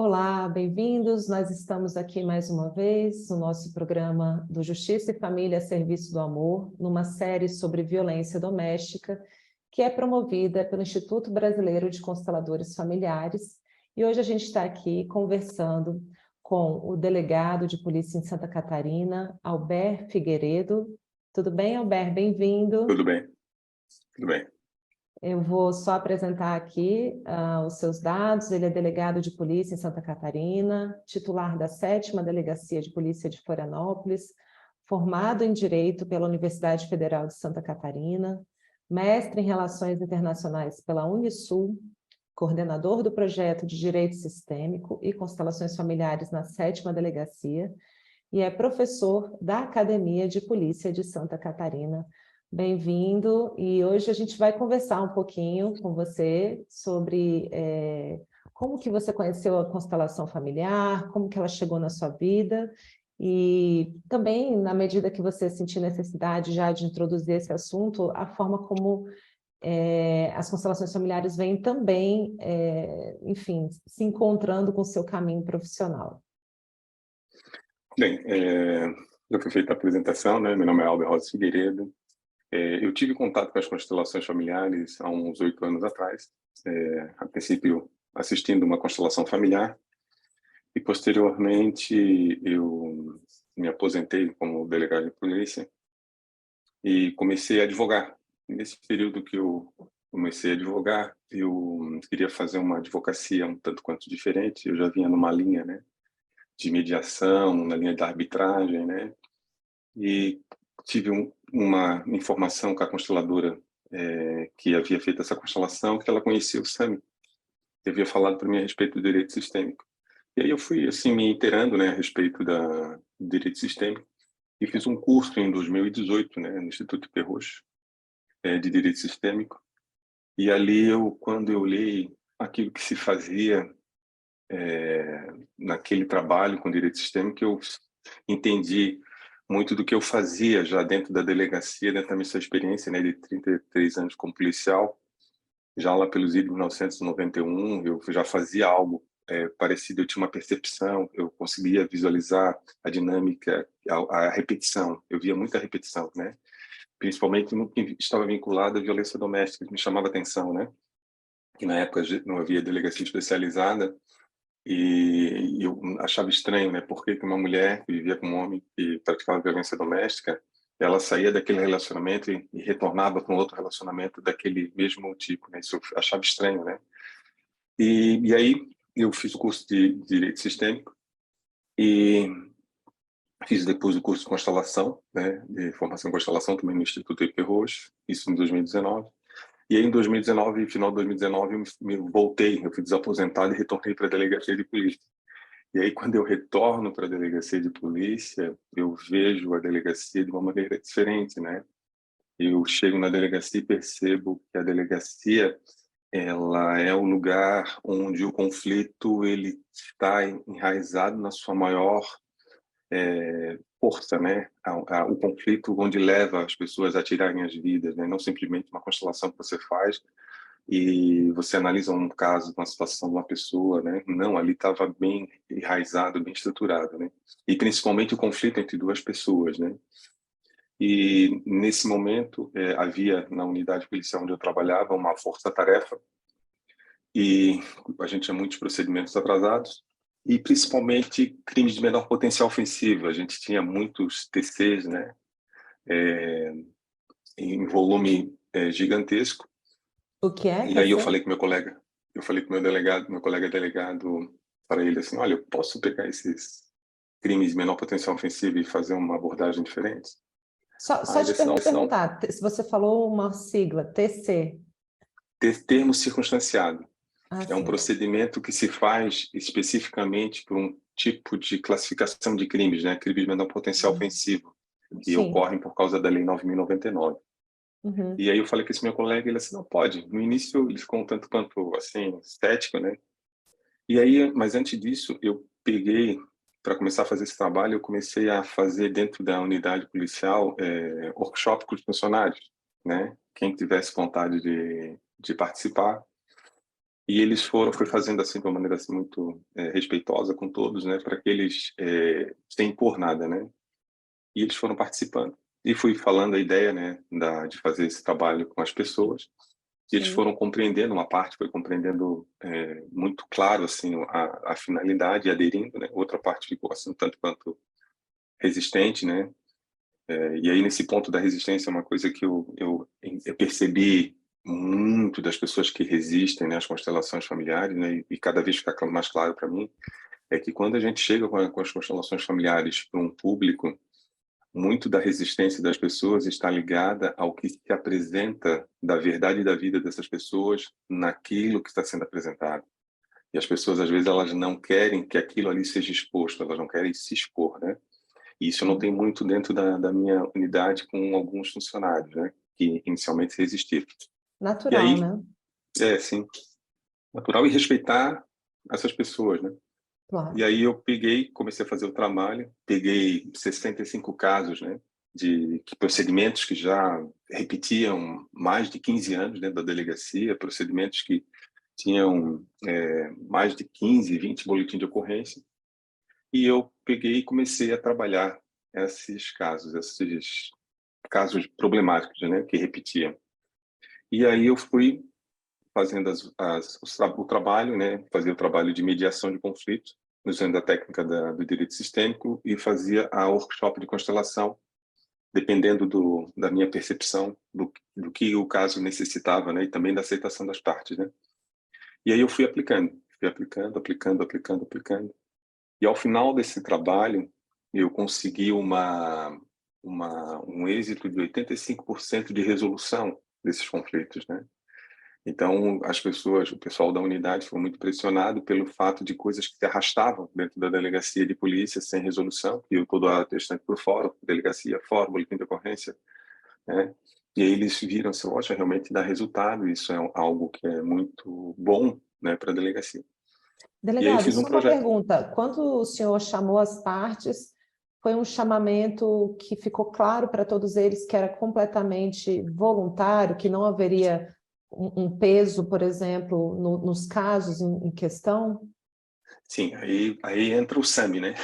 Olá, bem-vindos. Nós estamos aqui mais uma vez no nosso programa do Justiça e Família a Serviço do Amor, numa série sobre violência doméstica, que é promovida pelo Instituto Brasileiro de Consteladores Familiares. E hoje a gente está aqui conversando com o delegado de polícia em Santa Catarina, Albert Figueiredo. Tudo bem, Albert? Bem-vindo. Tudo bem, tudo bem. Eu vou só apresentar aqui os seus dados. Ele é delegado de polícia em Santa Catarina, titular da 7ª Delegacia de Polícia de Florianópolis, formado em Direito pela Universidade Federal de Santa Catarina, mestre em Relações Internacionais pela Unisul, coordenador do projeto de Direito Sistêmico e Constelações Familiares na 7ª Delegacia, e é professor da Academia de Polícia de Santa Catarina. Bem-vindo, e hoje a gente vai conversar um pouquinho com você sobre como que você conheceu a constelação familiar, como que ela chegou na sua vida, e também, na medida que você sentir necessidade já de introduzir esse assunto, a forma como as constelações familiares vêm também, enfim, se encontrando com o seu caminho profissional. Bem, já foi feita a apresentação, né? Meu nome é Albert Rosa Figueiredo. Eu tive contato com as constelações familiares há uns 8 anos atrás, a princípio assistindo uma constelação familiar, e posteriormente eu me aposentei como delegado de polícia e comecei a advogar. Nesse período que eu comecei a advogar, eu queria fazer uma advocacia um tanto quanto diferente. Eu já vinha numa linha, né, de mediação, na linha da arbitragem, né, e tive uma informação com a consteladora que havia feito essa constelação, que ela conhecia o Sami, que havia falado para mim a respeito do direito sistêmico. E aí eu fui assim me inteirando, né, a respeito do direito sistêmico, e fiz um curso em 2018, né, no Instituto Perrocho, de direito sistêmico. E ali quando eu olhei aquilo que se fazia naquele trabalho com direito sistêmico, eu entendi muito do que eu fazia já dentro da delegacia, dentro da minha experiência, né, de 33 anos como policial. Já lá pelos anos 1991, eu já fazia algo parecido. Eu tinha uma percepção, eu conseguia visualizar a dinâmica, a repetição. Eu via muita repetição, né? Principalmente no que estava vinculado à violência doméstica, que me chamava atenção, né? Que na época não havia delegacia especializada, e eu achava estranho, né? Por que uma mulher que vivia com um homem que praticava violência doméstica, ela saía daquele relacionamento e retornava para um outro relacionamento daquele mesmo tipo, né? Isso eu achava estranho, né? E aí eu fiz o curso de Direito Sistêmico e fiz depois o curso de Constelação, né? De formação em Constelação também no Instituto IP Roxo, isso em 2019. E aí, em 2019, final de 2019, eu me voltei, eu fui desaposentado e retornei para a delegacia de polícia. E aí, quando eu retorno para a delegacia de polícia, eu vejo a delegacia de uma maneira diferente, né? Eu chego na delegacia e percebo que a delegacia, ela é o lugar onde o conflito ele está enraizado na sua maior força, né? O conflito onde leva as pessoas a tirarem as vidas, né? Não simplesmente uma constelação que você faz e você analisa um caso, uma situação de uma pessoa, né? Não, ali estava bem enraizado, bem estruturado, né? E principalmente o conflito entre duas pessoas, né? E nesse momento havia na unidade policial onde eu trabalhava uma força-tarefa e a gente tinha muitos procedimentos atrasados e principalmente crimes de menor potencial ofensivo. A gente tinha muitos TCs, né? Em volume gigantesco. O que é, E aí eu TC? falei com meu delegado, meu colega delegado, para ele assim, olha, eu posso pegar esses crimes de menor potencial ofensivo e fazer uma abordagem diferente? Só Aí ele te disse, não, perguntar, se você falou uma sigla, TC. termo circunstanciado. Ah, É um sim. procedimento que se faz especificamente por um tipo de classificação de crimes, né? Crimes de menor potencial ofensivo, que Sim. ocorrem por causa da Lei 9.099. Uhum. E aí eu falei com esse meu colega, ele disse, não pode. No início ele ficou um tanto quanto, assim, cético, né? E aí, mas antes disso, eu peguei, para começar a fazer esse trabalho, eu comecei a fazer dentro da unidade policial workshop com os funcionários, né? Quem tivesse vontade de participar. E eles foi fazendo assim de uma maneira assim muito respeitosa com todos, né, para que eles sem impor nada, né. E eles foram participando. E fui falando a ideia, né, de fazer esse trabalho com as pessoas. E eles Sim. foram compreendendo, uma parte foi compreendendo muito claro assim a finalidade e aderindo, né. Outra parte ficou assim tanto quanto resistente, né. E aí nesse ponto da resistência é uma coisa que eu percebi muito das pessoas que resistem, né, às constelações familiares, né, e cada vez fica mais claro para mim, é que quando a gente chega com as constelações familiares para um público, muito da resistência das pessoas está ligada ao que se apresenta da verdade da vida dessas pessoas naquilo que está sendo apresentado. E as pessoas, às vezes, elas não querem que aquilo ali seja exposto, elas não querem se expor, né? E isso eu notei muito dentro da minha unidade com alguns funcionários, né? Que inicialmente resistiram. E Natural, aí, né? sim, natural e respeitar essas pessoas, né? E Claro. aí eu peguei, comecei a fazer o trabalho, peguei 65 casos, né, de procedimentos que já repetiam mais de 15 anos dentro da delegacia, procedimentos que tinham mais de 15, 20 boletins de ocorrência, e eu peguei e comecei a trabalhar esses casos problemáticos, né, que repetiam. E aí eu fui fazendo o trabalho, né, fazia o trabalho de mediação de conflito, usando a técnica do direito sistêmico e fazia a workshop de constelação, dependendo da minha percepção do que o caso necessitava, né, e também da aceitação das partes, né. E aí eu fui aplicando, aplicando, aplicando, aplicando. E ao final desse trabalho, eu consegui um êxito de 85% de resolução desses conflitos, né. Então, o pessoal da unidade foi muito pressionado pelo fato de coisas que se arrastavam dentro da delegacia de polícia sem resolução, e eu todo atestante por fora, delegacia, fora, boletim de ocorrência, né? E aí eles viram assim, poxa, realmente dá resultado, isso é algo que é muito bom, né, para a delegacia. E aí eu Delegado, fiz um só uma projeto. pergunta. Quando o senhor chamou as partes, foi um chamamento que ficou claro para todos eles que era completamente voluntário, que não haveria um peso, por exemplo, nos casos em questão? Sim, aí entra o SAMI, né?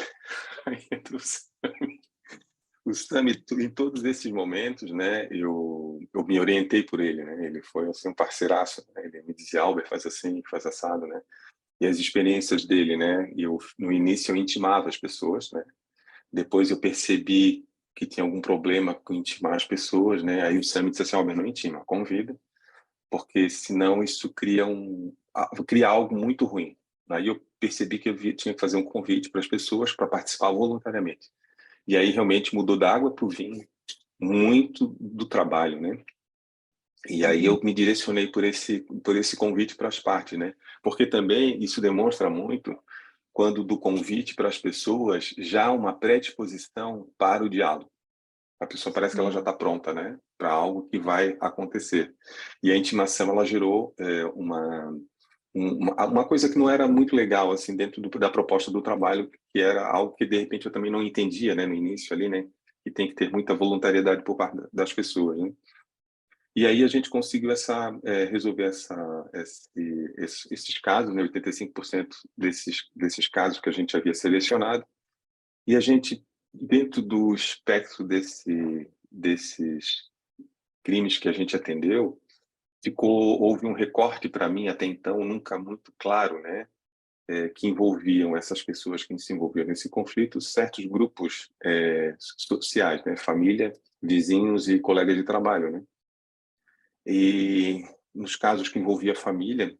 Aí entra o SAMI em todos esses momentos, né? Eu me orientei por ele, né? Ele foi assim um parceiraço, né? Ele me dizia, Albert, faz assim, faz assado, né? E as experiências dele, né? E eu no início eu intimava as pessoas, né? Depois eu percebi que tinha algum problema com intimar as pessoas, né? Aí o Sam disse assim, Albert, não intima, convida, porque senão isso cria algo muito ruim. Aí eu percebi que tinha que fazer um convite para as pessoas para participar voluntariamente. E aí realmente mudou da água para o vinho muito do trabalho, né? E aí Uhum. eu me direcionei por esse convite para as partes, né? Porque também isso demonstra muito quando do convite para as pessoas já há uma predisposição para o diálogo. A pessoa parece que ela já Sim. está pronta, né, para algo que vai acontecer. E a intimação ela gerou uma coisa que não era muito legal assim dentro da proposta do trabalho, que era algo que de repente eu também não entendia, né, no início ali, né, que tem que ter muita voluntariedade por parte das pessoas, né. E aí a gente conseguiu resolver esses casos, né, 85% desses casos que a gente havia selecionado, e a gente, dentro do espectro desses crimes que a gente atendeu, houve um recorte para mim até então nunca muito claro, né, que envolviam essas pessoas que se envolviam nesse conflito, certos grupos sociais, né, família, vizinhos e colegas de trabalho, né. E nos casos que envolvia a família,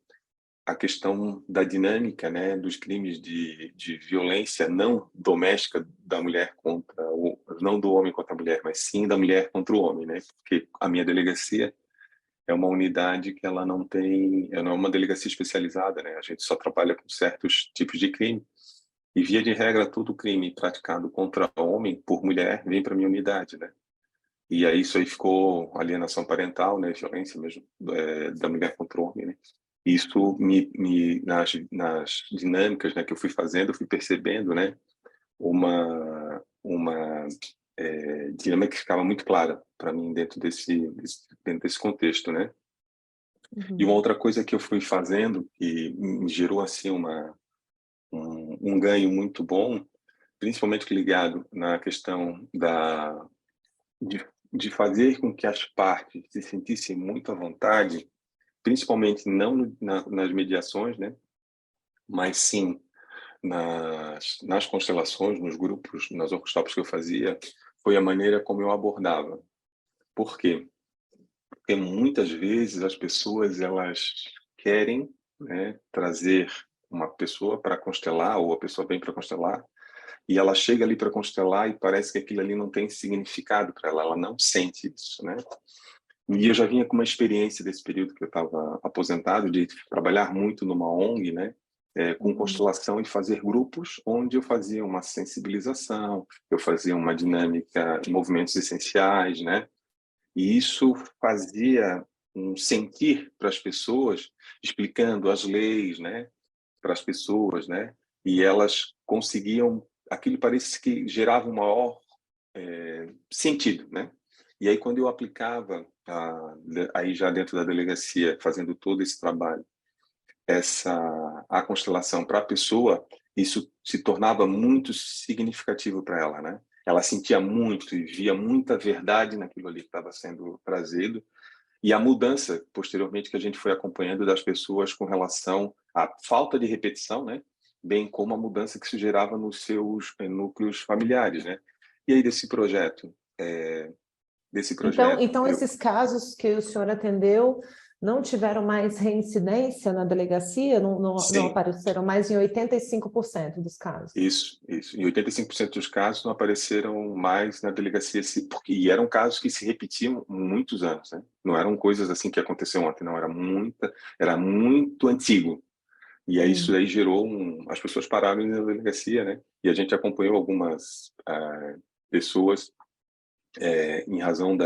a questão da dinâmica, né, dos crimes de violência não doméstica da mulher não do homem contra a mulher, mas sim da mulher contra o homem, né? Porque a minha delegacia é uma unidade que ela não é uma delegacia especializada, né? A gente só trabalha com certos tipos de crime. E via de regra, todo crime praticado contra homem por mulher vem para minha unidade, né? E aí isso aí ficou alienação parental, né, violência mesmo da mulher contra o homem, né? Isso nas dinâmicas, né, que eu fui fazendo, eu fui percebendo, né, uma dinâmica que ficava muito clara para mim dentro desse contexto, né? E uma outra coisa que eu fui fazendo, que me gerou assim um ganho muito bom, principalmente ligado na questão de fazer com que as partes se sentissem muito à vontade, principalmente não nas mediações, né, mas sim nas constelações, nos grupos, nas workshops que eu fazia, foi a maneira como eu abordava. Por quê? Porque muitas vezes as pessoas elas querem, né, trazer uma pessoa para constelar, ou a pessoa vem para constelar, e ela chega ali para constelar e parece que aquilo ali não tem significado para ela, ela não sente isso, né? E eu já vinha com uma experiência desse período que eu estava aposentado, de trabalhar muito numa ONG, né? Com constelação e fazer grupos onde eu fazia uma sensibilização, eu fazia uma dinâmica de movimentos essenciais, né? E isso fazia um sentir para as pessoas, explicando as leis, né? Para as pessoas, né? E elas conseguiam, aquilo parece que gerava um maior sentido, né? E aí quando eu aplicava aí já dentro da delegacia, fazendo todo esse trabalho, a constelação para a pessoa, isso se tornava muito significativo para ela, né? Ela sentia muito e via muita verdade naquilo ali que estava sendo trazido, e a mudança posteriormente que a gente foi acompanhando das pessoas com relação à falta de repetição, né? Bem como a mudança que se gerava nos seus núcleos familiares, né? E aí desse projeto Então esses casos que o senhor atendeu não tiveram mais reincidência na delegacia? Não sim, apareceram mais em 85% dos casos? isso. Em 85% dos casos não apareceram mais na delegacia, e eram casos que se repetiam muitos anos, né? Não eram coisas assim que aconteceu ontem, não, era muito antigo. E aí isso aí gerou as pessoas pararam na delegacia, né? E a gente acompanhou algumas pessoas em razão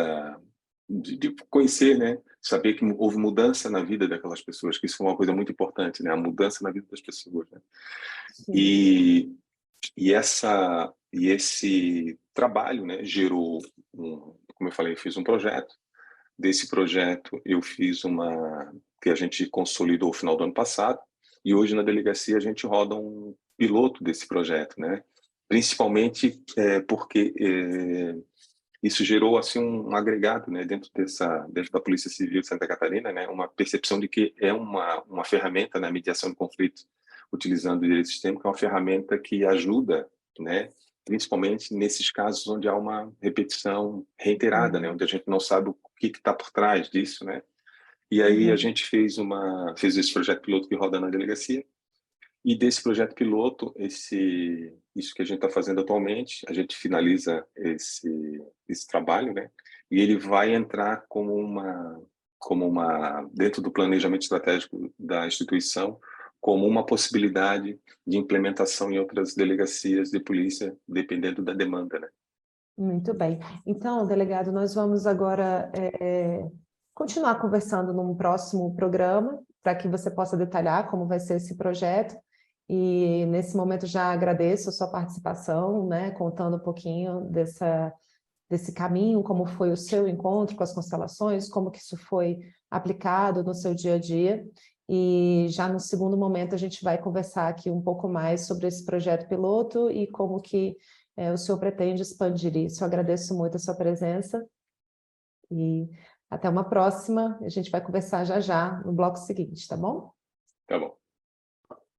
de conhecer, né? Saber que houve mudança na vida daquelas pessoas, que isso foi uma coisa muito importante, né? A mudança na vida das pessoas, né? Sim. E esse trabalho, né, gerou como eu falei, eu fiz um projeto. Desse projeto eu fiz que a gente consolidou no final do ano passado, e hoje na delegacia a gente roda um piloto desse projeto, né? Principalmente porque isso gerou assim um agregado, né, dentro da Polícia Civil de Santa Catarina, né, uma percepção de que é uma ferramenta na mediação de conflitos, utilizando o direito sistêmico, é uma ferramenta que ajuda, né, principalmente nesses casos onde há uma repetição reiterada, né, onde a gente não sabe o que está por trás disso, né. E aí a gente fez esse projeto piloto que roda na delegacia. E desse projeto piloto, isso que a gente está fazendo atualmente, a gente finaliza esse trabalho, né? E ele vai entrar dentro do planejamento estratégico da instituição, como uma possibilidade de implementação em outras delegacias de polícia, dependendo da demanda, né? Muito bem. Então, delegado, nós vamos agora continuar conversando num próximo programa, para que você possa detalhar como vai ser esse projeto. E nesse momento já agradeço a sua participação, né, contando um pouquinho desse caminho, como foi o seu encontro com as constelações, como que isso foi aplicado no seu dia a dia. E já no segundo momento a gente vai conversar aqui um pouco mais sobre esse projeto piloto e como que o senhor pretende expandir isso. Eu agradeço muito a sua presença e até uma próxima. A gente vai conversar já já no bloco seguinte, tá bom? Tá bom.